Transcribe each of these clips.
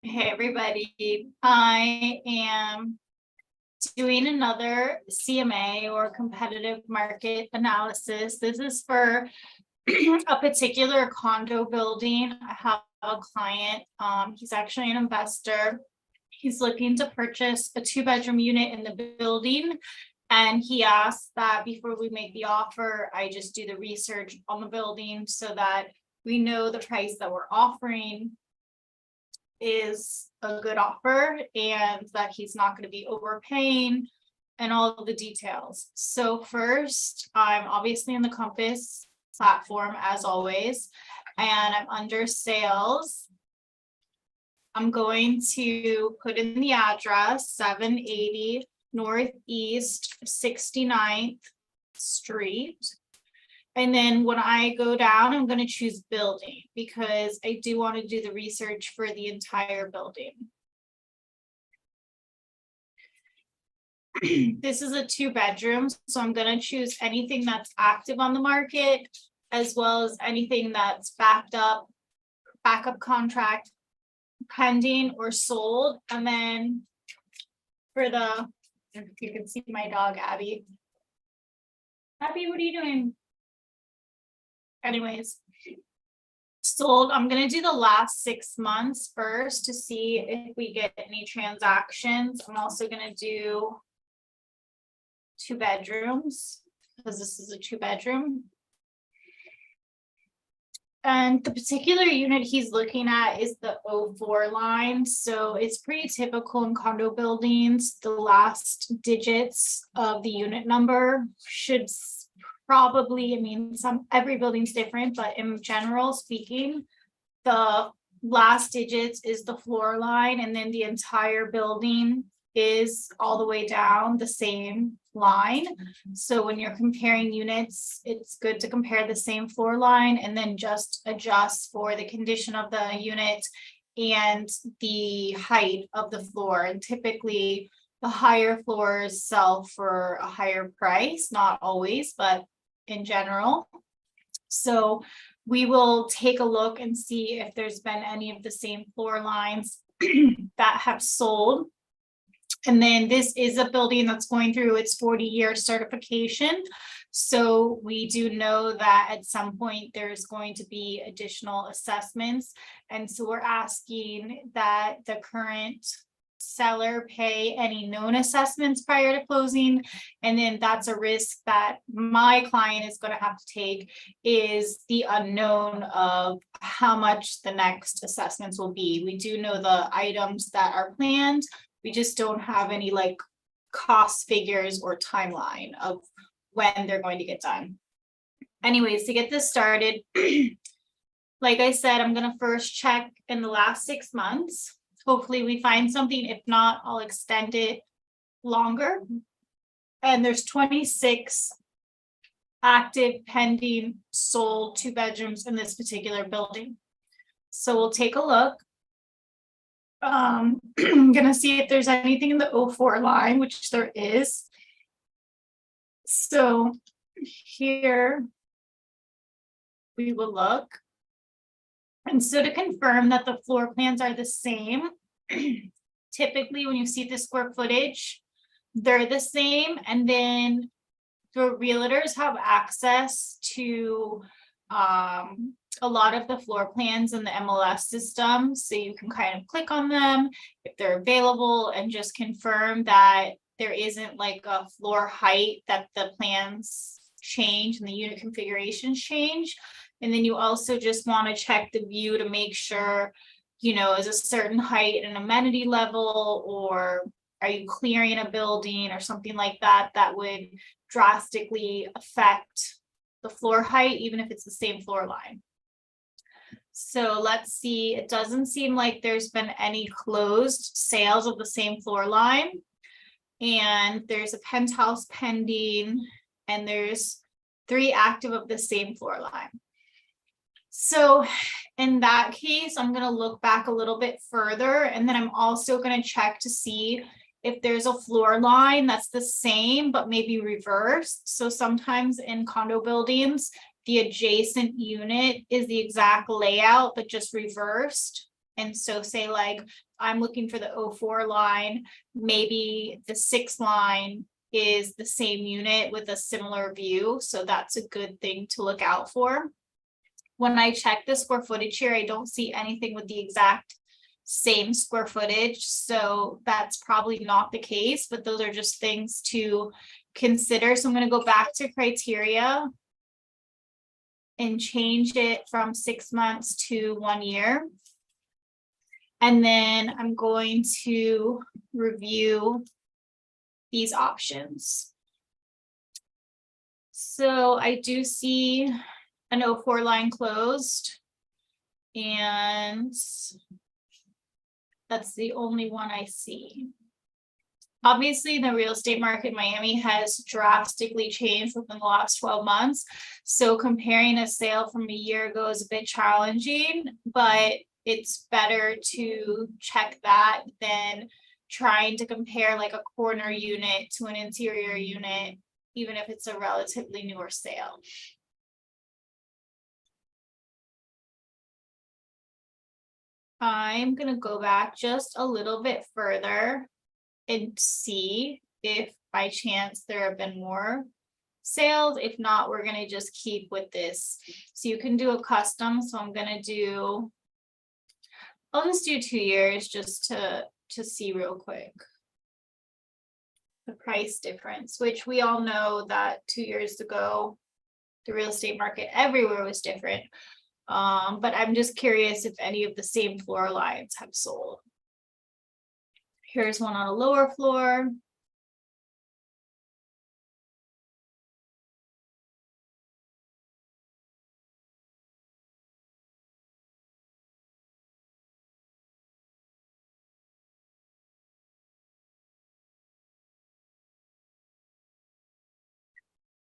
Hey everybody, I am doing another CMA or competitive market analysis. This is for a particular condo building. I have a client, he's actually an investor. He's looking to purchase a 2-bedroom unit in the building. And he asked that before we make the offer, I just do the research on the building so that we know the price that we're offering is a good offer and that he's not going to be overpaying and all of the details. So first, I'm obviously in the Compass platform as always, and I'm under sales. I'm going to put in the address 780 Northeast 69th Street. And then when I go down, I'm going to choose building because I do want to do the research for the entire building. This is a 2-bedroom, so I'm going to choose anything that's active on the market, as well as anything that's backup contract, pending or sold. And then for the, if you can see my dog, Abby. Abby, what are you doing? Anyways, sold. I'm going to do the last 6 months first to see if we get any transactions. I'm also going to do 2 bedrooms because this is a 2-bedroom. And the particular unit he's looking at is the 04 line. So it's pretty typical in condo buildings. The last digits of the unit number should probably, I mean, every building's different, but in general speaking, the last digits is the floor line, and then the entire building is all the way down the same line. So when you're comparing units, it's good to compare the same floor line and then just adjust for the condition of the unit and the height of the floor. And typically the higher floors sell for a higher price, not always, but in general. So we will take a look and see if there's been any of the same floor lines that have sold. And then this is a building that's going through its 40-year certification. So we do know that at some point there's going to be additional assessments. And so we're asking that the current seller pay any known assessments prior to closing. And then that's a risk that my client is going to have to take, is the unknown of how much the next assessments will be. We do know the items that are planned. We just don't have any like cost figures or timeline of when they're going to get done. Anyways, to get this started, like I said, I'm going to first check in the last 6 months. Hopefully we find something. If not, I'll extend it longer. And there's 26 active, pending, sold 2 bedrooms in this particular building. So we'll take a look. I'm gonna see if there's anything in the 04 line, which there is. So here we will look. And so to confirm that the floor plans are the same, typically when you see the square footage, they're the same. And then the realtors have access to a lot of the floor plans in the MLS system. So you can kind of click on them if they're available and just confirm that there isn't like a floor height that the plans change and the unit configurations change. And then you also just want to check the view to make sure, you know, is a certain height and amenity level, or are you clearing a building or something like that, that would drastically affect the floor height, even if it's the same floor line. So let's see, it doesn't seem like there's been any closed sales of the same floor line. And there's a penthouse pending, and there's 3 active of the same floor line. So in that case, I'm going to look back a little bit further, and then I'm also going to check to see if there's a floor line that's the same, but maybe reversed. So sometimes in condo buildings, the adjacent unit is the exact layout, but just reversed. And so say like, I'm looking for the 04 line, maybe the 6 line is the same unit with a similar view. So that's a good thing to look out for. When I check the square footage here, I don't see anything with the exact same square footage. So that's probably not the case, but those are just things to consider. So I'm going to go back to criteria and change it from 6 months to 1 year. And then I'm going to review these options. So I do see an 04 line closed, and that's the only one I see. Obviously, the real estate market in Miami has drastically changed within the last 12 months. So comparing a sale from a year ago is a bit challenging, but it's better to check that than trying to compare like a corner unit to an interior unit, even if it's a relatively newer sale. I'm going to go back just a little bit further and see if by chance there have been more sales. If not, we're going to just keep with this. So you can do a custom. So I'm going to I'll just do 2 years just to see real quick the price difference, which we all know that 2 years ago, the real estate market everywhere was different. But I'm just curious if any of the same floor lines have sold. Here's one on a lower floor.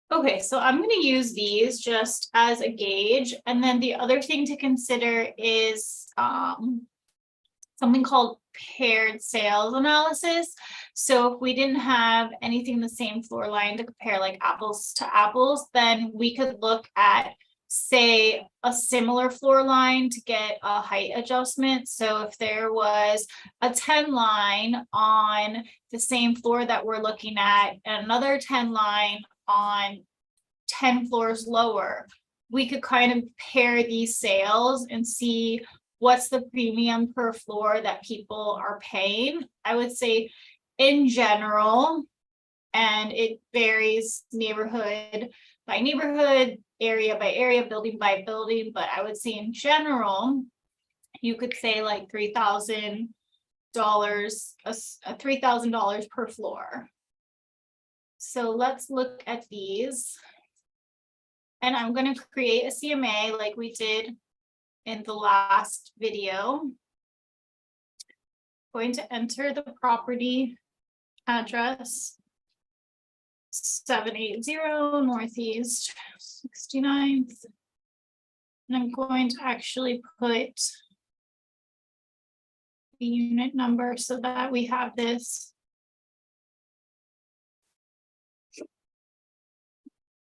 Okay, so I'm going to use these just as a gauge. And then the other thing to consider is something called paired sales analysis. So if we didn't have anything the same floor line to compare like apples to apples, then we could look at, say, a similar floor line to get a height adjustment. So if there was a 10 line on the same floor that we're looking at and another 10 line on 10 floors lower, we could kind of pair these sales and see what's the premium per floor that people are paying. I would say in general, and it varies neighborhood by neighborhood, area by area, building by building, but I would say in general, you could say like $3,000, $3,000 per floor. So let's look at these. And I'm going to create a CMA like we did in the last video. Going to enter the property address 780 Northeast 69th. And I'm going to actually put the unit number so that we have this.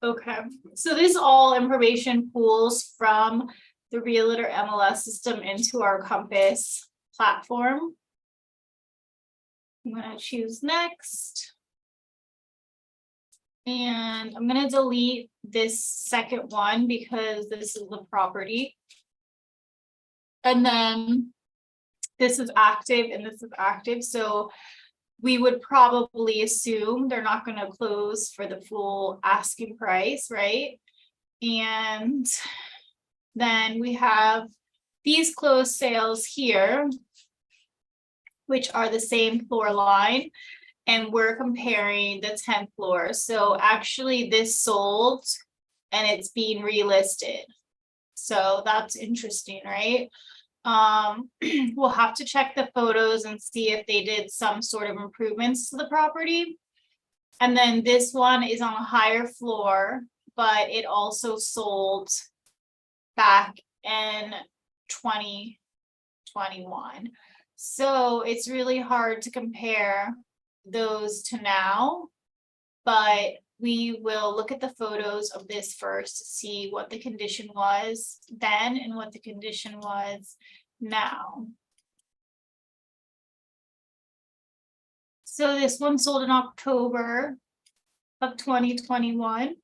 Okay, so this all information pools from the Realtor MLS system into our Compass platform. I'm going to choose next. And I'm going to delete this second one because this is the property. And then this is active and this is active. So we would probably assume they're not going to close for the full asking price, right? And then we have these closed sales here, which are the same floor line, and we're comparing the 10th floor. So actually this sold and it's being relisted. So that's interesting, right? We'll have to check the photos and see if they did some sort of improvements to the property. And then this one is on a higher floor, but it also sold back in 2021. So it's really hard to compare those to now, but we will look at the photos of this first to see what the condition was then and what the condition was now. So this one sold in October of 2021.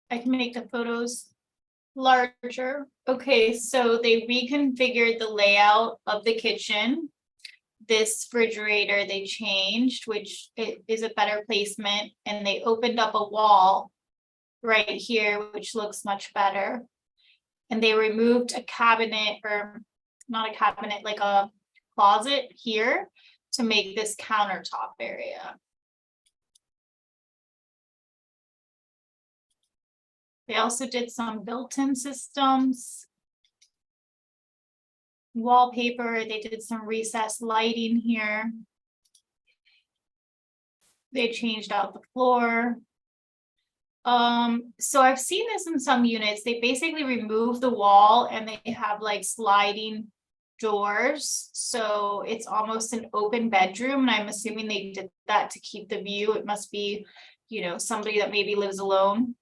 I can make the photos larger. Okay, so they reconfigured the layout of the kitchen. This refrigerator they changed, which is a better placement, and they opened up a wall right here, which looks much better. And they removed a cabinet, or not a cabinet, like a closet here to make this countertop area. They also did some built-in systems. Wallpaper, they did some recessed lighting here. They changed out the floor. So I've seen this in some units. They basically remove the wall and they have like sliding doors. So it's almost an open bedroom. And I'm assuming they did that to keep the view. It must be, you know, somebody that maybe lives alone.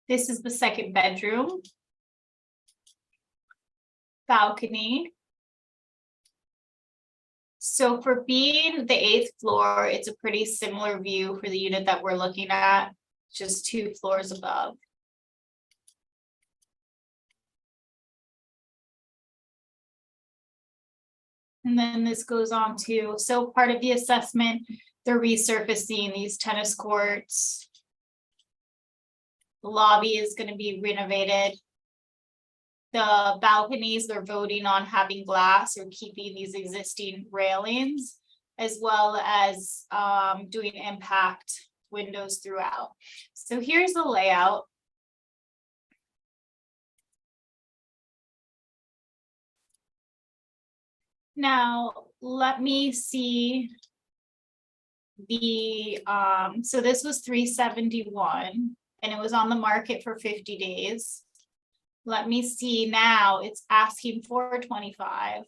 This is the second bedroom. Balcony. So for being the 8th floor, it's a pretty similar view for the unit that we're looking at, just 2 floors above. And then this goes on to, so part of the assessment, they're resurfacing these tennis courts. The lobby is going to be renovated. The balconies, they're voting on having glass or keeping these existing railings, as well as doing impact windows throughout. So here's the layout. Now, let me see the, so this was 371 and it was on the market for 50 days. Let me see now, it's asking for 25.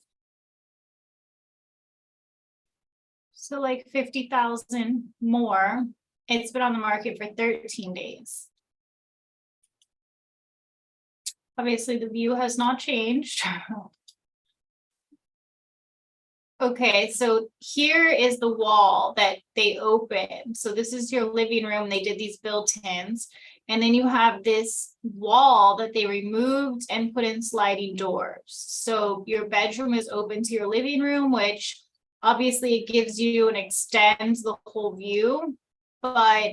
So like 50,000 more. It's been on the market for 13 days. Obviously, the view has not changed. Okay, so here is the wall that they opened. So this is your living room. They did these built-ins. And then you have this wall that they removed and put in sliding doors. So your bedroom is open to your living room, which obviously it gives you and extends the whole view, but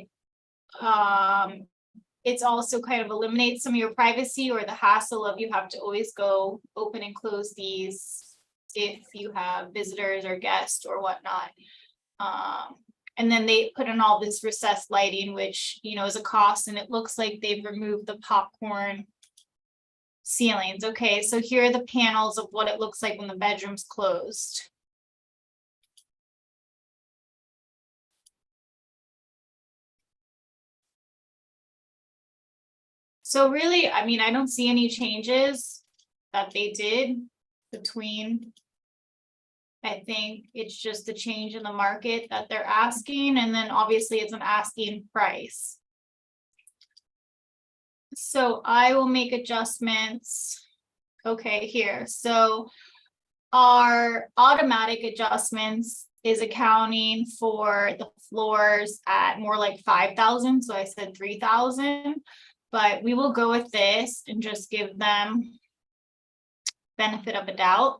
it's also kind of eliminates some of your privacy or the hassle of you have to always go open and close these if you have visitors or guests or whatnot. And then they put in all this recessed lighting, which, you know, is a cost, and it looks like they've removed the popcorn ceilings. Okay, so here are the panels of what it looks like when the bedroom's closed. So really, I mean, I don't see any changes that they did between. I think it's just a change in the market that they're asking, and then obviously it's an asking price. So I will make adjustments. Okay, here. So our automatic adjustments is accounting for the floors at more like 5,000. So I said 3,000, but we will go with this and just give them benefit of a doubt.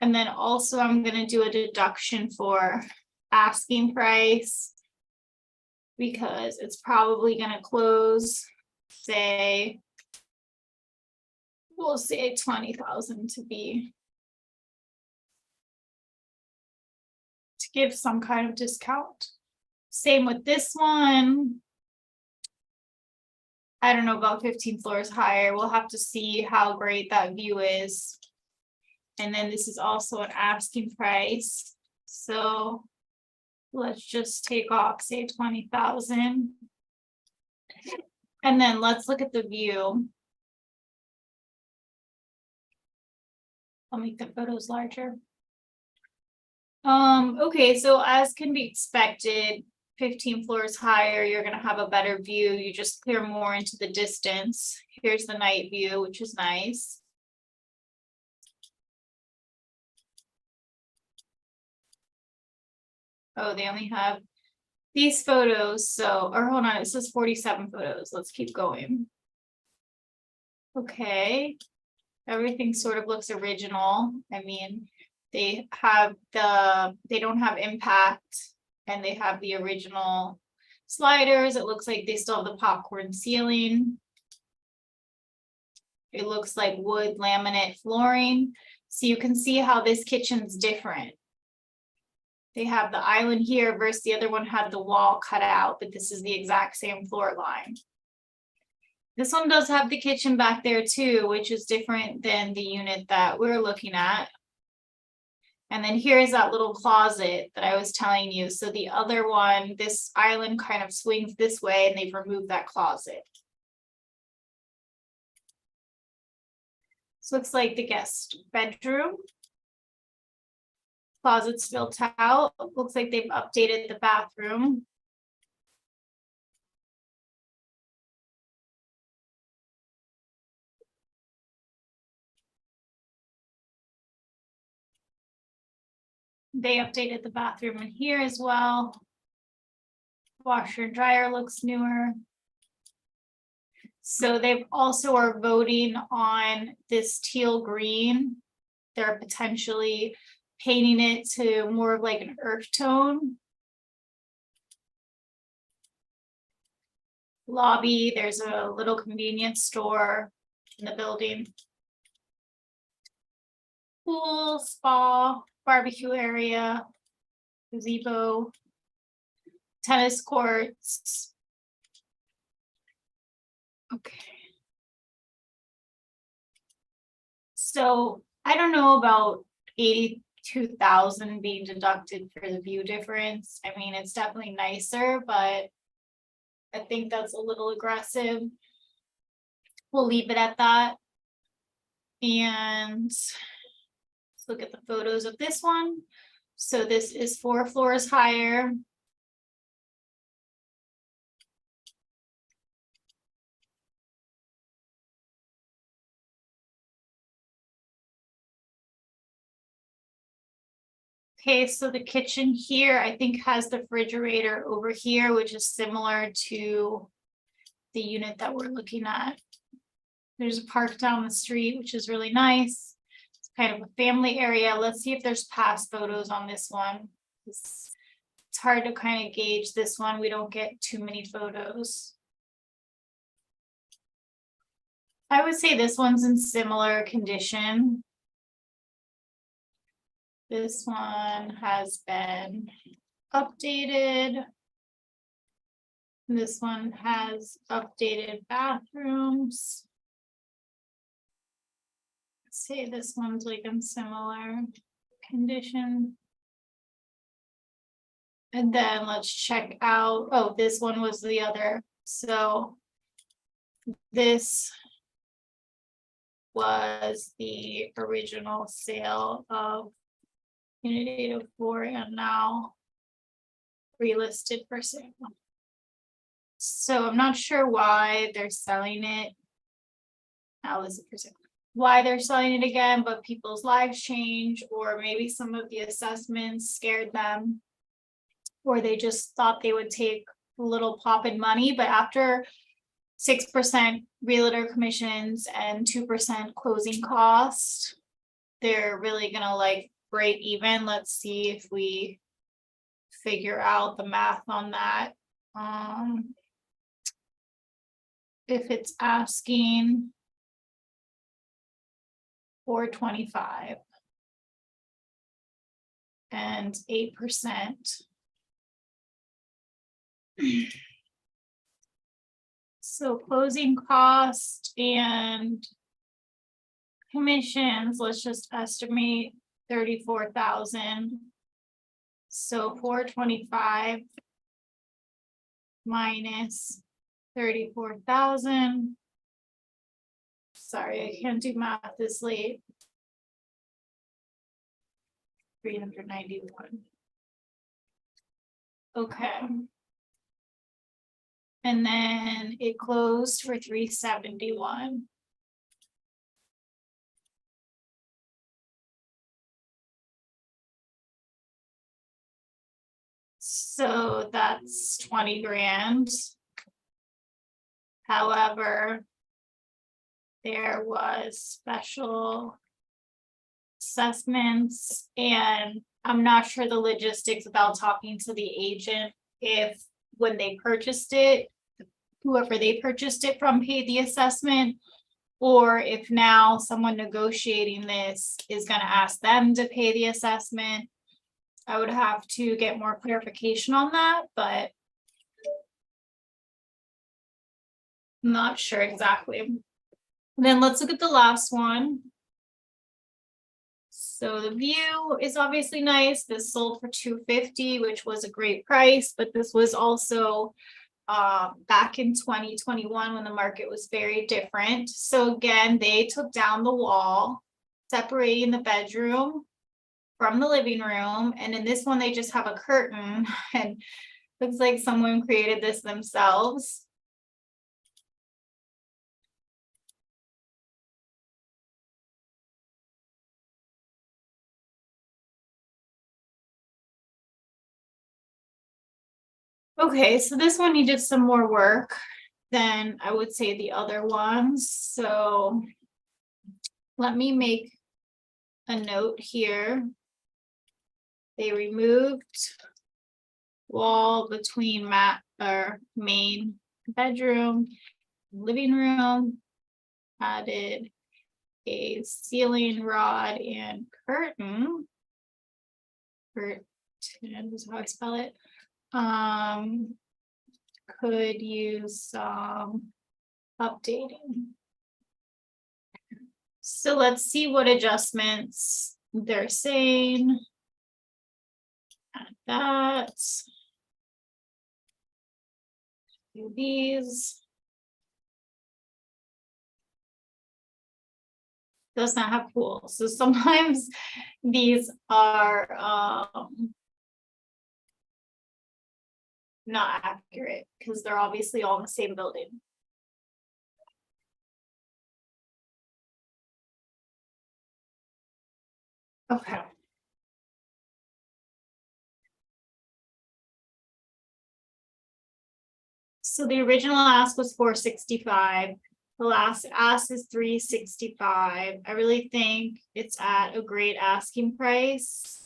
And then also I'm going to do a deduction for asking price because it's probably going to close, say, we'll say 20,000 to give some kind of discount. Same with this one. I don't know about 15 floors higher. We'll have to see how great that view is. And then this is also an asking price. So let's just take off, say 20,000. And then let's look at the view. I'll make the photos larger. Okay, so as can be expected, 15 floors higher, you're gonna have a better view. You just clear more into the distance. Here's the night view, which is nice. Oh, they only have these photos, so, or hold on, it says 47 photos. Let's keep going. Okay, everything sort of looks original. I mean, they don't have impact and they have the original sliders. It looks like they still have the popcorn ceiling. It looks like wood laminate flooring. So you can see how this kitchen's different. They have the island here versus the other one had the wall cut out, but this is the exact same floor line. This one does have the kitchen back there too, which is different than the unit that we're looking at. And then here's that little closet that I was telling you. So the other one, this island kind of swings this way and they've removed that closet. This looks like the guest bedroom. Closet's built out. Looks like they've updated the bathroom. They updated the bathroom in here as well. Washer and dryer looks newer. So they also are voting on this teal green. They're potentially painting it to more of like an earth tone. Lobby, there's a little convenience store in the building. Pool, spa, barbecue area, gazebo, tennis courts. Okay. So I don't know about 82,000 being deducted for the view difference. I mean, it's definitely nicer, but I think that's a little aggressive. We'll leave it at that. And let's look at the photos of this one. So this is 4 floors higher. Okay, so the kitchen here, I think has the refrigerator over here, which is similar to the unit that we're looking at. There's a park down the street, which is really nice. It's kind of a family area. Let's see if there's past photos on this one. It's hard to kind of gauge this one. We don't get too many photos. I would say this one's in similar condition. This one has been updated. This one has updated bathrooms. Let's say this one's like in similar condition. And then let's check out, oh, this one was the other. So this was the original sale of Unit 804 and now relisted for sale. So I'm not sure why they're selling it. Now listed for sale. Why they're selling it again, but people's lives change, or maybe some of the assessments scared them, or they just thought they would take a little pop in money, but after 6% realtor commissions and 2% closing cost, they're really gonna like break even. Let's see if we figure out the math on that. If it's asking $425 and 8%. So closing cost and commissions, let's just estimate 34,000. So 425 minus 34,000. Sorry, I can't do math this late. 391. Okay. And then it closed for 371. So that's 20 grand. However, there was special assessments, and I'm not sure the logistics without talking to the agent, if when they purchased it, whoever they purchased it from paid the assessment, or if now someone negotiating this is gonna ask them to pay the assessment. I would have to get more clarification on that, but I'm not sure exactly. Then let's look at the last one. So the view is obviously nice. This sold for 250, which was a great price, but this was also back in 2021 when the market was very different. So again, they took down the wall, separating the bedroom from the living room. And in this one, they just have a curtain, and looks like someone created this themselves. Okay, so this one needed some more work than I would say the other ones. So let me make a note here. They removed wall between main bedroom, living room, added a ceiling rod and curtain. Curtain is how I spell it. Could use some updating. So let's see what adjustments they're saying. Add that. Do these. Does not have pool. So sometimes these are not accurate because they're obviously all in the same building. Okay. So the original ask was 465. The last ask is 365. I really think it's at a great asking price.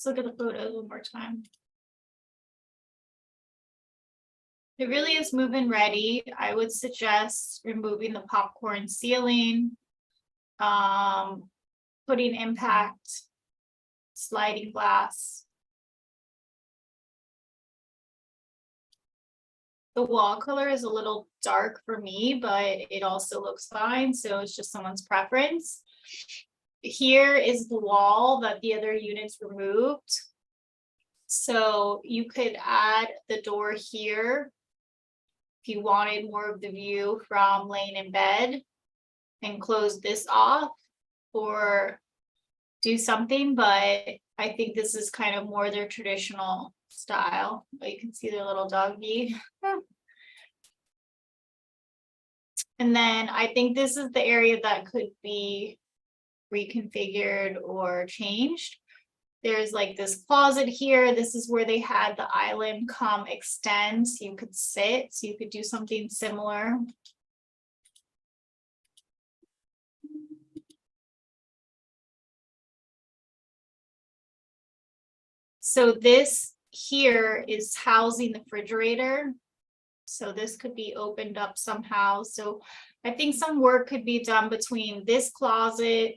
Let's look at the photos one more time. It really is move-in ready. I would suggest removing the popcorn ceiling, putting impact sliding glass. The wall color is a little dark for me, but it also looks fine, so it's just someone's preference. Here is the wall that the other units removed. So you could add the door here if you wanted more of the view from laying in bed, and close this off or do something, but I think this is kind of more their traditional style. But you can see their little doggy. And then I think this is the area that could be reconfigured or changed. There's like this closet here. This is where they had the island come extend, so you could sit, so you could do something similar. So this here is housing the refrigerator. So this could be opened up somehow. So I think some work could be done between this closet,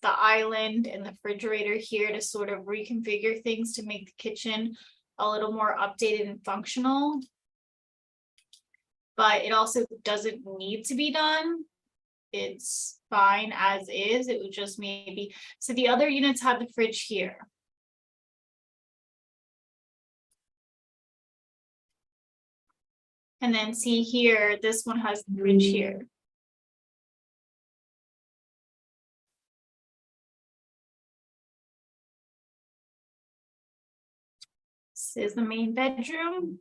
the island, and the refrigerator here to sort of reconfigure things to make the kitchen a little more updated and functional. But it also doesn't need to be done. It's fine as is. It would just maybe, so the other units have the fridge here. And then see here, this one has the fridge here. This is the main bedroom.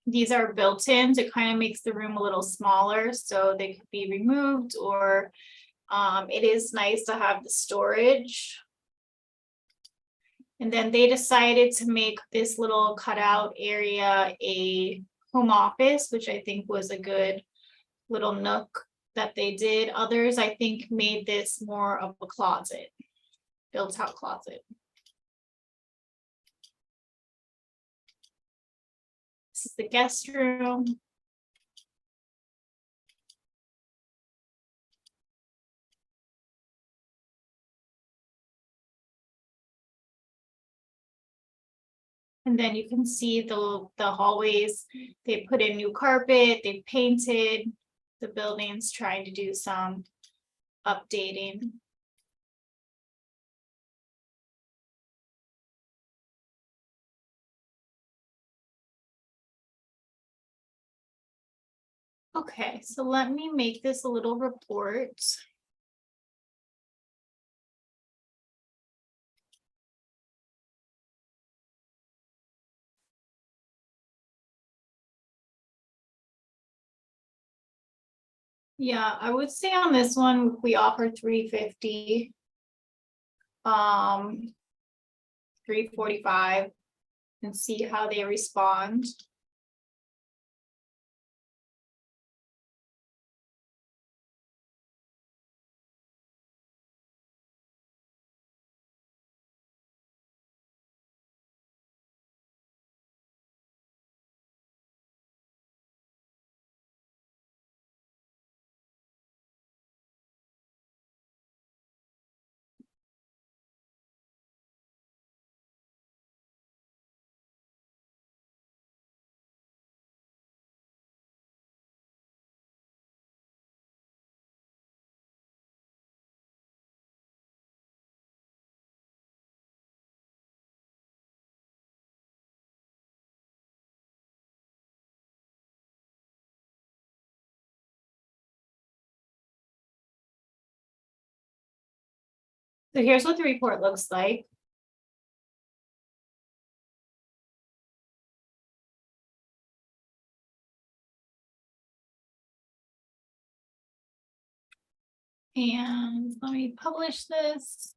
These are built-ins. It kind of makes the room a little smaller, so they could be removed, or it is nice to have the storage. And then they decided to make this little cutout area a home office, which I think was a good little nook that they did. Others, I think, made this more of a closet, built-out closet. This is the guest room. And then you can see the hallways. They put in new carpet, they painted the buildings, trying to do some updating. Okay, so let me make this a little report. Yeah, I would say on this one, we offer 350. 345 and see how they respond. So here's what the report looks like. And let me publish this.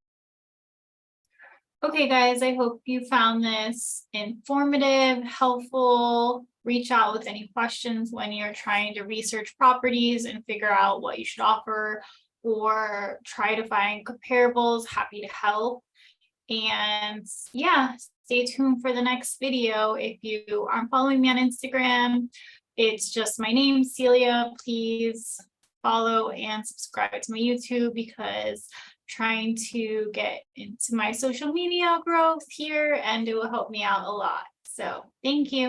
Okay, guys, I hope you found this informative, helpful. Reach out with any questions when you're trying to research properties and figure out what you should offer, or try to find comparables. Happy to help. And yeah, stay tuned for the next video. If you aren't following me on Instagram, it's just my name, Celia. Please follow and subscribe to my YouTube, because I'm trying to get into my social media growth here, and it will help me out a lot. So thank you.